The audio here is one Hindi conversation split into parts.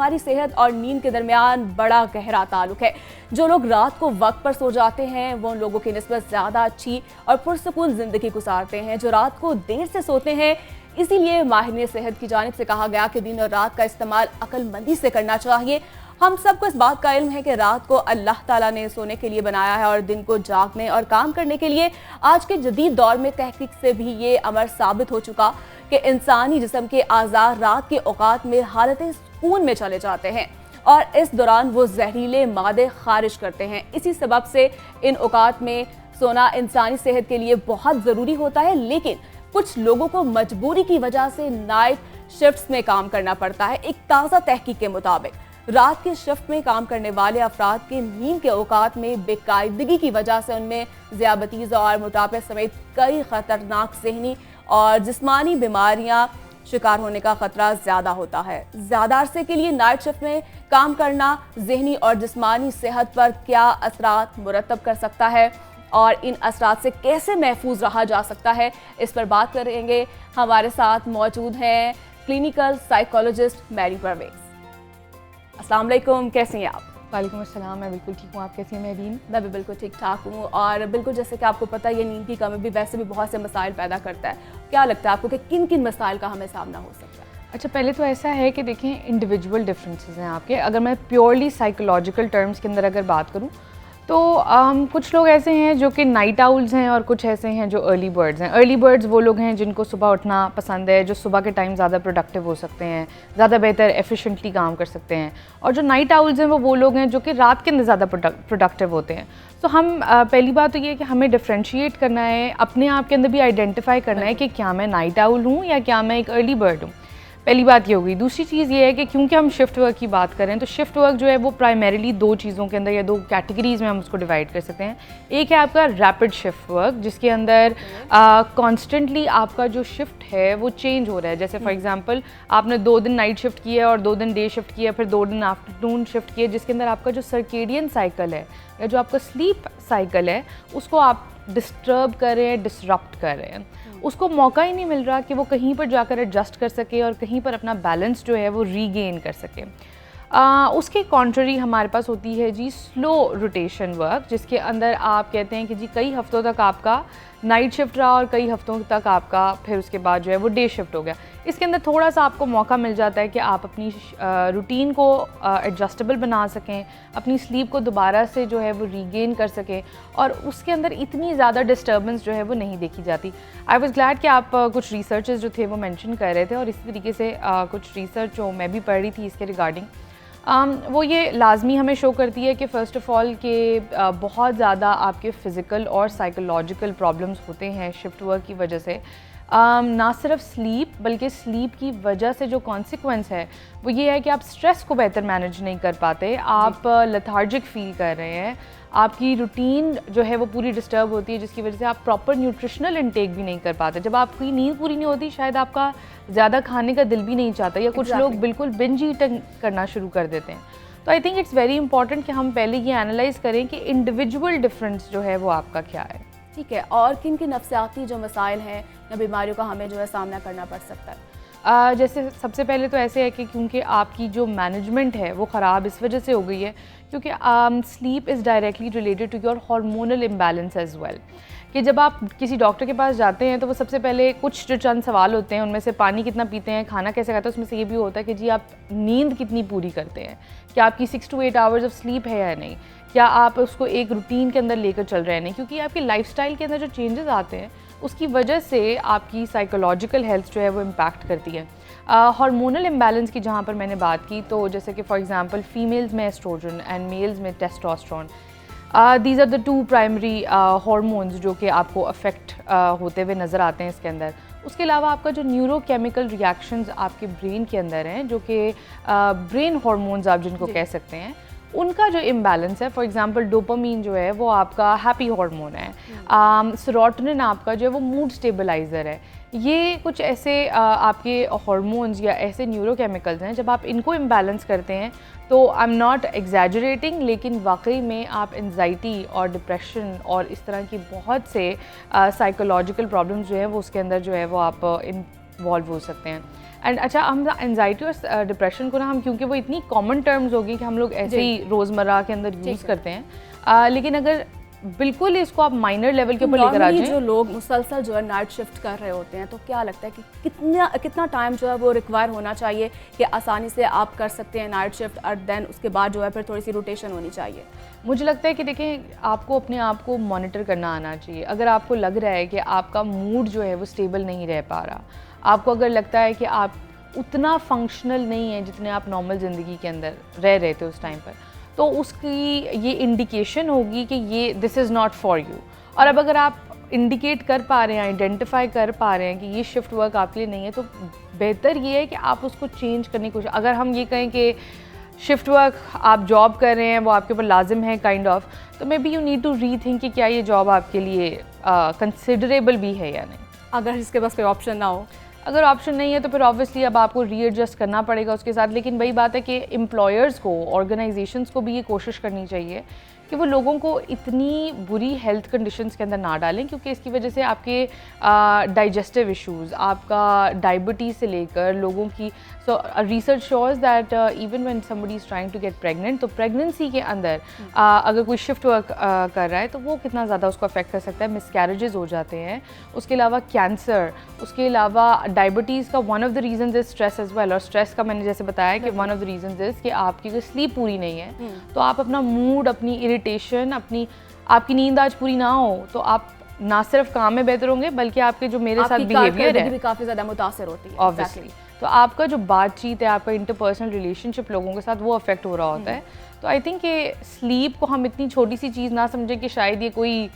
हमारी सेहत और नींद के दरमियान बड़ा गहरा ताल्लुक है। जो लोग रात को वक्त पर सो जाते हैं वो उन लोगों की निस्बत ज़्यादा अच्छी और पुरसुकून ज़िंदगी गुजारते हैं जो रात को देर से सोते हैं। इसीलिए माहिर सेहत की जानिब से कहा गया कि दिन और रात का इस्तेमाल अक्लमंदी से करना चाहिए। हम सबको इस बात का इल्म है कि रात को अल्लाह ताला ने सोने के लिए बनाया है और दिन को जागने और काम करने के लिए। आज के जदीद दौर में तहकीक से भी ये अमर साबित हो चुका कि इंसानी जिस्म के आज़ार रात के औकात में हालत सुकून में चले जाते हैं और इस दौरान वो जहरीले मादे खारिज करते हैं। इसी सबब से इन औकात में सोना इंसानी सेहत के लिए बहुत ज़रूरी होता है, लेकिन कुछ लोगों को मजबूरी की वजह से नाइट शिफ्ट्स में काम करना पड़ता है। एक ताज़ा तहकीक के मुताबिक रात की शिफ्ट में काम करने वाले अफराद के नींद के औकात में बेकायदगी की वजह से उनमें ज़ियाबतीज़ और मोटापे समेत कई खतरनाक ज़हनी और जिस्मानी बीमारियां शिकार होने का खतरा ज़्यादा होता है। ज़्यादा अरसे के लिए नाइट शिफ्ट में काम करना ज़हनी और जिस्मानी सेहत पर क्या असरात मुरतब कर सकता है और इन असरात से कैसे महफूज रहा जा सकता है, इस पर बात करेंगे। हमारे साथ मौजूद हैं क्लिनिकल साइकोलॉजिस्ट मैरी परवेज। अस्सलाम वालेकुम, कैसे हैं आप? वालेकुम अस्सलाम, मैं बिल्कुल ठीक हूँ। आप कैसी हैं मेरीन? मैं भी बिल्कुल ठीक ठाक हूँ। और बिल्कुल जैसे कि आपको पता है ये नींद की कमी भी वैसे भी बहुत से मसाइल पैदा करता है। क्या लगता है आपको कि किन किन मसाइल का हमें सामना हो सकता है? अच्छा, पहले तो ऐसा है कि देखें इंडिविजुअल डिफरेंसेस हैं आपके। अगर मैं प्योरली साइकोलॉजिकल टर्म्स के अंदर अगर बात करूँ तो कुछ लोग ऐसे हैं जो कि नाइट आउल्स हैं और कुछ ऐसे हैं जो अर्ली बर्ड्स हैं। अर्ली बर्ड्स वो लोग हैं जिनको सुबह उठना पसंद है, जो सुबह के टाइम ज़्यादा प्रोडक्टिव हो सकते हैं, ज़्यादा बेहतर एफिशिएंटली काम कर सकते हैं। और जो नाइट आउल्स हैं वो लोग हैं जो कि रात के अंदर ज़्यादा प्रोडक्टिव होते हैं। तो हम पहली बात तो ये है कि हमें डिफ्रेंशिएट करना है, अपने आप के अंदर भी आइडेंटिफाई करना है कि क्या मैं नाइट आउल हूँ या क्या मैं एक अर्ली बर्ड हूँ। पहली बात ये होगी। दूसरी चीज़ ये है कि क्योंकि हम शिफ्ट वर्क की बात करें तो शिफ्ट वर्क जो है वो प्राइमरीली दो चीज़ों के अंदर या दो कैटेगरीज़ में हम उसको डिवाइड कर सकते हैं। एक है आपका रैपिड शिफ्ट वर्क जिसके अंदर कॉन्स्टेंटली आपका जो शिफ्ट है वो चेंज हो रहा है। जैसे फॉर एग्जांपल आपने 2 दिन नाइट शिफ्ट किया और 2 दिन डे शिफ्ट किया, फिर 2 दिन आफ्टरनून शिफ्ट किया, जिसके अंदर आपका जो सर्केडियन साइकिल है या जो आपका स्लीप साइकिल है उसको आप डिस्टर्ब कर रहे हैं, डिसरप्ट कर रहे हैं। उसको मौका ही नहीं मिल रहा कि वो कहीं पर जाकर एडजस्ट कर सके और कहीं पर अपना बैलेंस जो है वो रीगेन कर सके। उसके कॉन्ट्ररी हमारे पास होती है जी स्लो रोटेशन वर्क, जिसके अंदर आप कहते हैं कि जी कई हफ्तों तक आपका नाइट शिफ्ट रहा और कई हफ्तों तक आपका फिर उसके बाद जो है वो डे शिफ्ट हो गया। इसके अंदर थोड़ा सा आपको मौका मिल जाता है कि आप अपनी रूटीन को एडजस्टेबल बना सकें, अपनी स्लीप को दोबारा से जो है वो रीगेन कर सकें और उसके अंदर इतनी ज़्यादा डिस्टर्बेंस जो है वो नहीं देखी जाती। आई वाज ग्लैड कि आप कुछ रिसर्चेस जो थे वो मेंशन कर रहे थे और इसी तरीके से कुछ रिसर्च जो मैं भी पढ़ रही थी इसके रिगार्डिंग वो ये लाजमी हमें शो करती है कि फ़र्स्ट ऑफ़ ऑल कि बहुत ज़्यादा आपके फ़िज़िकल और साइकोलॉजिकल प्रॉब्लम्स होते हैं शिफ्ट वर्क की वजह से। ना सिर्फ स्लीप बल्कि स्लीप की वजह से जो कॉन्सिक्वेंस है वो ये है कि आप स्ट्रेस को बेहतर मैनेज नहीं कर पाते, आप लेथार्जिक फ़ील कर रहे हैं, आपकी रूटीन जो है वो पूरी डिस्टर्ब होती है जिसकी वजह से आप प्रॉपर न्यूट्रिशनल इंटेक भी नहीं कर पाते। जब आपकी नींद पूरी नहीं होती शायद आपका ज़्यादा खाने का दिल भी नहीं चाहता या कुछ लोग बिल्कुल बिंज ईटिंग करना शुरू कर देते हैं। तो I think it's very important कि हम पहले ये एनालाइज करें कि इंडिविजुअल डिफरेंस जो है वो आपका क्या है। ठीक है, और किन किन नफ्सियाती जो मसाइल हैं या बीमारियों का हमें जो है सामना करना पड़ सकता है? जैसे सबसे पहले तो ऐसे है कि क्योंकि आपकी जो मैनेजमेंट है वो ख़राब इस वजह से हो गई है क्योंकि sleep is directly related to your hormonal imbalance as well. कि जब आप किसी डॉक्टर के पास जाते हैं तो वो सबसे पहले कुछ जो चंद सवाल होते हैं उनमें से पानी कितना पीते हैं, खाना कैसे खाते हैं, उसमें से ये भी होता है कि जी आप नींद कितनी पूरी करते हैं, क्या आपकी 6 to 8 आवर्स ऑफ स्लीप है या नहीं, क्या आप उसको एक रूटीन के अंदर लेकर चल रहे हैं नहीं, क्योंकि आपकी लाइफस्टाइल के अंदर जो चेंजेस आते हैं उसकी वजह से आपकी साइकोलॉजिकल हेल्थ जो है वो इम्पैक्ट करती है। हार्मोनल इम्बैलेंस की जहाँ पर मैंने बात की तो जैसे कि फॉर एग्जांपल फीमेल्स में एस्ट्रोजन एंड मेल्स में testosterone, these are the 2 primary hormones जो कि आपको अफेक्ट होते हुए नज़र आते हैं इसके अंदर। उसके अलावा आपका जो न्यूरोकेमिकल रिएक्शंस आपके ब्रेन के अंदर हैं जो कि ब्रेन हार्मोन्स आप जिनको कह सकते हैं, उनका जो इम्बैलेंस है, फॉर एग्जांपल डोपामीन जो है वो आपका हैप्पी हार्मोन है, सेरोटोनिन आपका जो है वो मूड स्टेबलाइज़र है। ये कुछ ऐसे आपके हार्मोन्स या ऐसे न्यूरोकेमिकल्स हैं जब आप इनको इम्बैलेंस करते हैं तो आई एम नॉट एग्जैजरेटिंग लेकिन वाकई में आप एंजाइटी और डिप्रेशन और इस तरह की बहुत से साइकोलॉजिकल प्रॉब्लम्स जो है वो उसके अंदर जो है वो आप इन्वॉल्व हो सकते हैं। एंड अच्छा, हम एंजाइटी और डिप्रेशन को ना हम, क्योंकि वो इतनी कॉमन टर्म्स होगी कि हम लोग ऐसे ही रोज़मर्रा के अंदर यूज़ करते हैं, लेकिन अगर बिल्कुल इसको आप माइनर लेवल के ऊपर लेकर आ जाएं, जो लोग मुसलसल जो है नाइट शिफ्ट कर रहे होते हैं, तो क्या लगता है कि कितना टाइम जो है वो रिक्वायर होना चाहिए कि आसानी से आप कर सकते हैं नाइट शिफ्ट, और देन उसके बाद जो है फिर थोड़ी सी रोटेशन होनी चाहिए? मुझे लगता है कि देखें, आपको अपने आप को मॉनिटर करना आना चाहिए। अगर आपको लग रहा है कि आपका मूड जो है वो स्टेबल नहीं रह पा रहा, आपको अगर लगता है कि आप उतना फंक्शनल नहीं है जितने आप नॉर्मल ज़िंदगी के अंदर रह रहे थे उस टाइम पर, तो उसकी ये इंडिकेशन होगी कि ये this is not for you. और अब अगर आप इंडिकेट कर पा रहे हैं, आइडेंटिफाई कर पा रहे हैं कि ये शिफ्ट वर्क आपके लिए नहीं है, तो बेहतर ये है कि आप उसको चेंज करने की कोशिश। अगर हम ये कहें कि शिफ्ट वर्क आप जॉब कर रहे हैं, वो आपके ऊपर लाजिम है काइंड ऑफ, तो maybe you need to rethink कि क्या ये जॉब आपके लिए कंसिडरेबल भी है या नहीं। अगर इसके पास कोई ऑप्शन ना हो, अगर ऑप्शन नहीं है तो फिर ऑब्वियसली अब आपको रीएडजस्ट करना पड़ेगा उसके साथ। लेकिन वही बात है कि एम्प्लॉयर्स को, ऑर्गेनाइजेशंस को भी ये कोशिश करनी चाहिए कि वो लोगों को इतनी बुरी हेल्थ कंडीशंस के अंदर ना डालें, क्योंकि इसकी वजह से आपके डाइजेस्टिव इश्यूज़, आपका डायबिटीज़ से लेकर लोगों की, so research shows that even when somebody is trying to get pregnant, तो प्रेगनेंसी के अंदर अगर कोई शिफ्ट वर्क कर रहा है तो वो कितना ज़्यादा उसको अफेक्ट कर सकता है। मिसकैरेजेस हो जाते हैं, उसके अलावा कैंसर, उसके अलावा डायबिटीज़ का one of the reasons is stress as well. और स्ट्रेस का मैंने जैसे बताया कि one of the reasons is कि आपकी अगर स्लीप पूरी नहीं है, तो आप अपना मूड, अपनी इरिटेशन, आपकी नींद आज पूरी ना हो तो आप ना सिर्फ काम में बेहतर होंगे, बल्कि आपके जो मेरे साथ बिहेवियर है भी काफ़ी ज़्यादा मुतासर होती है। ऑब्वियसली तो आपका जो बातचीत है, आपका इंटरपर्सनल रिलेशनशिप लोगों के साथ, वो अफेक्ट हो रहा होता है। तो आई थिंक कि स्लीप को हम इतनी छोटी सी चीज़ ना समझें कि शायद ये कोई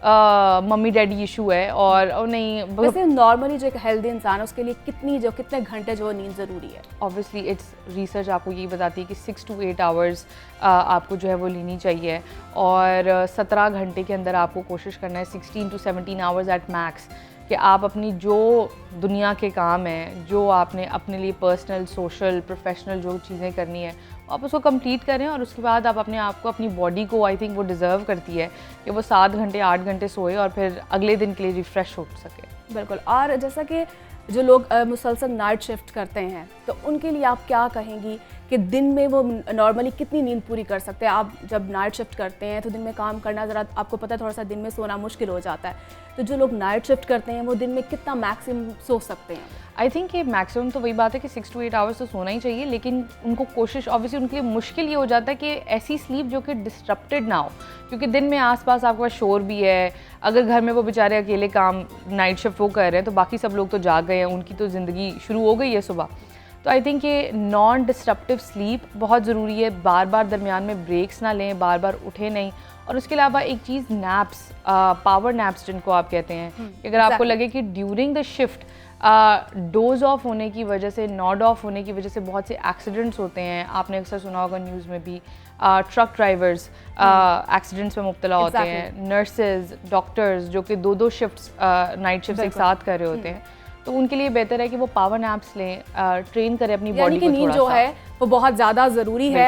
मम्मी डैडी इशू है और नहीं। वैसे नॉर्मली जो एक हेल्दी इंसान है उसके लिए कितने घंटे जो नींद ज़रूरी है? ऑब्वियसली इट्स रिसर्च आपको यही बताती है कि 6 to 8 आवर्स आपको जो है वो लेनी चाहिए, और 17 घंटे के अंदर आपको कोशिश करना है 16 to 17 आवर्स एट मैक्स, कि आप अपनी जो दुनिया के काम हैं, जो आपने अपने लिए पर्सनल, सोशल, प्रोफेशनल जो चीज़ें करनी है, आप उसको कंप्लीट करें। और उसके बाद आप अपने आप को, अपनी बॉडी को, आई थिंक वो डिज़र्व करती है कि वो 7 घंटे 8 घंटे सोए और फिर अगले दिन के लिए रिफ़्रेश हो सके। बिल्कुल। और जैसा कि जो लोग मुसलसल नाइट शिफ्ट करते हैं, तो उनके लिए आप क्या कहेंगी कि दिन में वो नॉर्मली कितनी नींद पूरी कर सकते हैं? आप जब नाइट शिफ्ट करते हैं तो दिन में काम करना ज़रा, आपको पता है थोड़ा सा दिन में सोना मुश्किल हो जाता है, तो जो लोग नाइट शिफ्ट करते हैं वो दिन में कितना मैक्सिमम सो सकते हैं? आई थिंक ये मैक्सिमम तो वही बात है कि 6 to 8 आवर्स तो सोना ही चाहिए, लेकिन उनको कोशिश, ऑब्वियसली उनके लिए मुश्किल ये हो जाता है कि ऐसी स्लीप जो कि डिस्टर्प्टेड ना हो, क्योंकि दिन में आसपास आपके पास शोर भी है। अगर घर में वो बेचारे अकेले काम नाइट शिफ्ट वो कर रहे हैं, तो बाकी सब लोग तो जाग गए हैं, उनकी तो ज़िंदगी शुरू हो गई है सुबह। तो आई थिंक ये नॉन डिस्टर्प्टिव स्लीप बहुत ज़रूरी है। बार बार दरमियान में ब्रेक्स ना लें, बार बार उठे नहीं। और उसके अलावा एक चीज़, नैप्स, पावर नैप्स जिनको आप कहते हैं, कि अगर आपको लगे कि during the shift dose of होने की वजह से, नॉड ऑफ होने की वजह से बहुत से एक्सीडेंट्स होते हैं। आपने अक्सर सुना होगा न्यूज़ में भी, ट्रक ड्राइवर्स एक्सीडेंट्स में मुब्तला होते हैं, नर्सेज, डॉक्टर्स जो कि 2-2 शिफ्ट्स नाइट शिफ्ट एक साथ कर रहे होते हैं, तो उनके लिए बेहतर है कि वो पावर नैप्स लें, ट्रेन करें अपनी बॉडी को। नींद जो है वो बहुत ज़्यादा ज़रूरी है।